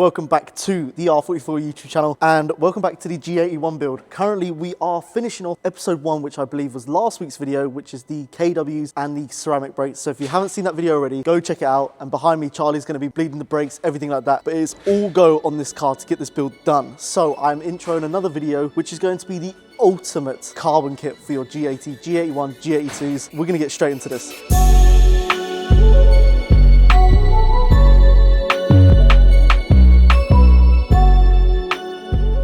Welcome back to the R44 YouTube channel and welcome back to the G81 build. Currently we are finishing off episode 1, which I believe was last week's video, which is the KWs and the ceramic brakes. So if you haven't seen that video already, go check it out. And behind me, Charlie's going to be bleeding the brakes, everything like that. But it's all go on this car to get this build done. So I'm introing another video, which is going to be the ultimate carbon kit for your G80, G81, G82s. We're going to get straight into this.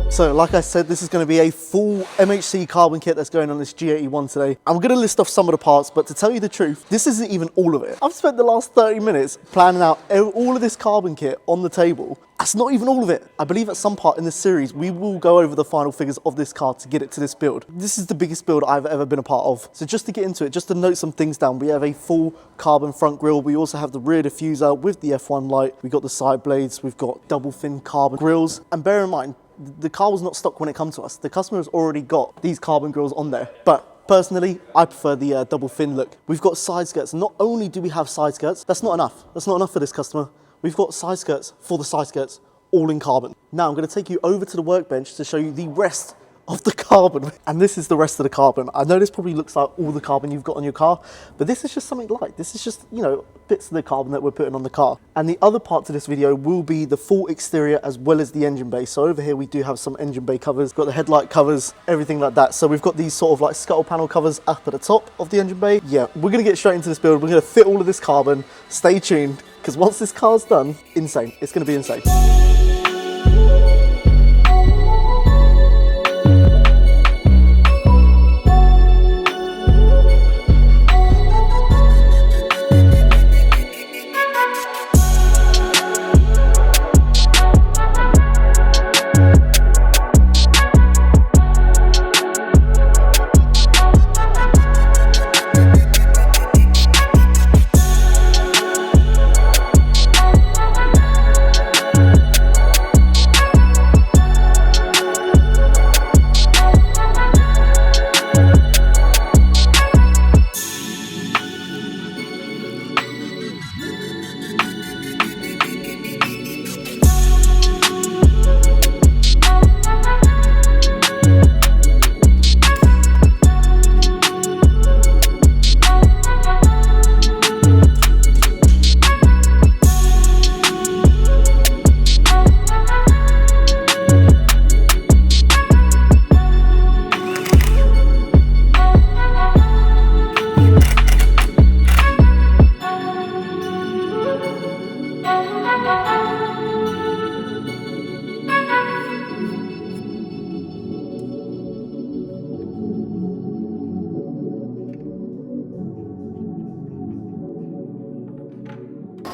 So like I said, this is going to be a full MHC carbon kit that's going on this G81 today. I'm going to list off some of the parts, but to tell you the truth, this isn't even all of it. I've spent the last 30 minutes planning out all of this carbon kit on the table. That's not even all of it. I believe at some part in this series, we will go over the final figures of this car to get it to this build. This is the biggest build I've ever been a part of. So just to get into it, just to note some things down, we have a full carbon front grille. We also have the rear diffuser with the F1 light. We've got the side blades. We've got double fin carbon grills. And bear in mind, the car was not stock when it comes to us. The customer has already got these carbon grills on there. But personally, I prefer the double fin look. We've got side skirts. Not only do we have side skirts, that's not enough. That's not enough for this customer. We've got side skirts for the side skirts, all in carbon. Now I'm going to take you over to the workbench to show you the rest of the carbon. And this is the rest of the carbon. I know this probably looks like all the carbon you've got on your car, but this is just something light. This is just, you know, bits of the carbon that we're putting on the car. And the other part to this video will be the full exterior as well as the engine bay. So over here we do have some engine bay covers, got the headlight covers, everything like that. So we've got these sort of like scuttle panel covers up at the top of the engine bay. Yeah, we're gonna get straight into this build. We're gonna fit all of this carbon. Stay tuned, because once this car's done, insane. It's gonna be insane.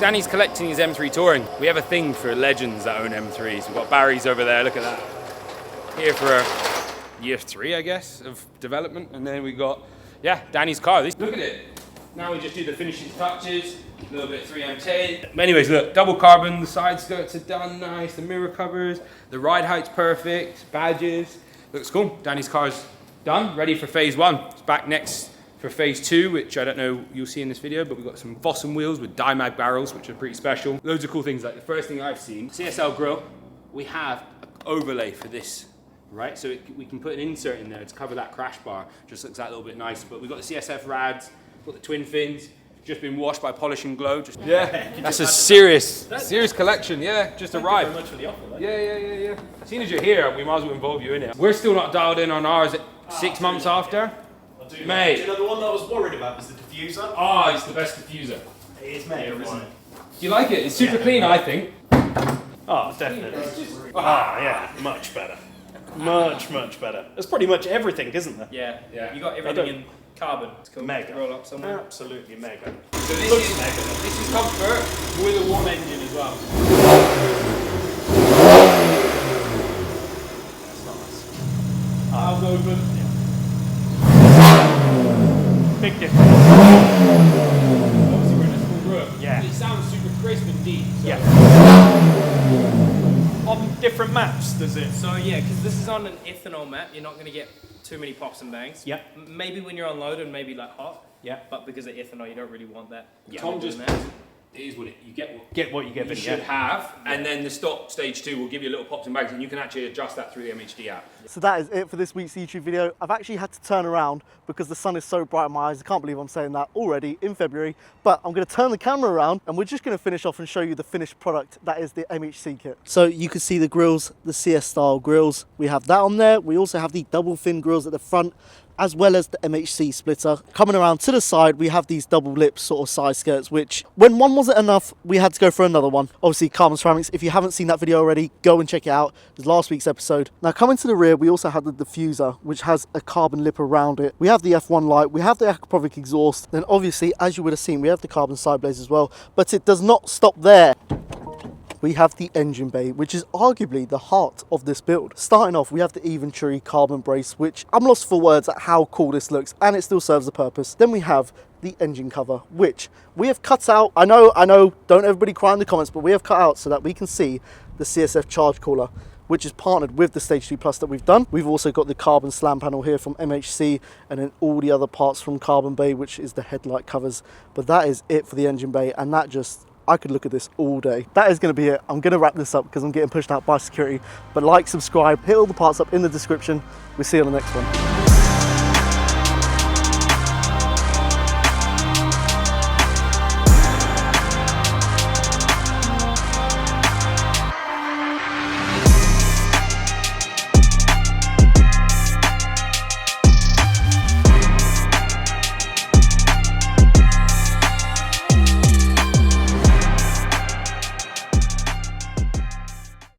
Danny's collecting his M3 Touring. We have a thing for legends that own M3s. We've got Barry's over there, look at that. Here for year 3, I guess, of development. And then we got, yeah, Danny's car. Look at it. Now we just do the finishing touches, a little bit of 3M10. But anyways, look, double carbon, the side skirts are done nice, the mirror covers, the ride height's perfect, badges. Looks cool. Danny's car's done, ready for phase 1. It's back next for phase 2, which I don't know you'll see in this video, but we've got some Fossum wheels with Dimag barrels, which are pretty special. Loads of cool things, like the first thing I've seen, CSL grille. We have an overlay for this, right? So we can put an insert in there to cover that crash bar. Just looks that little bit nicer. But we've got the CSF rads, got the twin fins, just been washed by Polish and Glow. Yeah, that's a serious collection. Yeah, just arrived. Thank you very much for the offer, mate. Yeah. Seeing as you're here, we might as well involve you in it. We're still not dialed in on ours 6 months after. Mate. Do you know the one that I was worried about was the diffuser? Oh, it's the best diffuser. It is mega, isn't it? Do you like it? It's super clean, I think. Oh, definitely. Yeah, much better. Much better. There's pretty much everything, isn't there? Yeah. You got everything in carbon. It's cool. Mega. Roll up somewhere. Absolutely mega. So this is comfort with a warm engine as well. That's nice. Valves open. Big difference. Obviously we're in a small room. Yeah. It sounds super crisp and deep. So. Yeah. On different maps, does it? So yeah, because this is on an ethanol map, you're not going to get too many pops and bangs. Yep. Maybe when you're on load and maybe like hot. Yeah. But because of ethanol, you don't really want that. Tom just it is what you get what you get. You should have, and then the stock stage 2 will give you little pops and bangs, and you can actually adjust that through the MHD app. So that is it for this week's YouTube video. I've actually had to turn around because the sun is so bright in my eyes. I can't believe I'm saying that already in February, but I'm going to turn the camera around and we're just going to finish off and show you the finished product that is the MHC kit. So you can see the grills, the CS style grills. We have that on there. We also have the double fin grills at the front, as well as the MHC splitter. Coming around to the side, we have these double lip sort of side skirts, which when one wasn't enough, we had to go for another one. Obviously, carbon ceramics. If you haven't seen that video already, go and check it out. It's last week's episode. Now, coming to the rear, we also have the diffuser, which has a carbon lip around it. We have the F1 light, we have the aquaprovic exhaust. Then obviously, as you would have seen, we have the carbon side blades as well, but it does not stop there. We have the engine bay, which is arguably the heart of this build. Starting off, we have the Eventuri carbon brace, which I'm lost for words at how cool this looks, and it still serves a purpose. Then we have the engine cover, which we have cut out. I know, don't everybody cry in the comments, but we have cut out so that we can see the CSF charge cooler, which is partnered with the Stage 2 Plus that we've done. We've also got the carbon slam panel here from MHC, and then all the other parts from Carbon Bay, which is the headlight covers. But that is it for the engine bay, and that just, I could look at this all day. That is going to be it. I'm going to wrap this up because I'm getting pushed out by security. But like, subscribe, hit all the parts up in the description. We'll see you on the next one.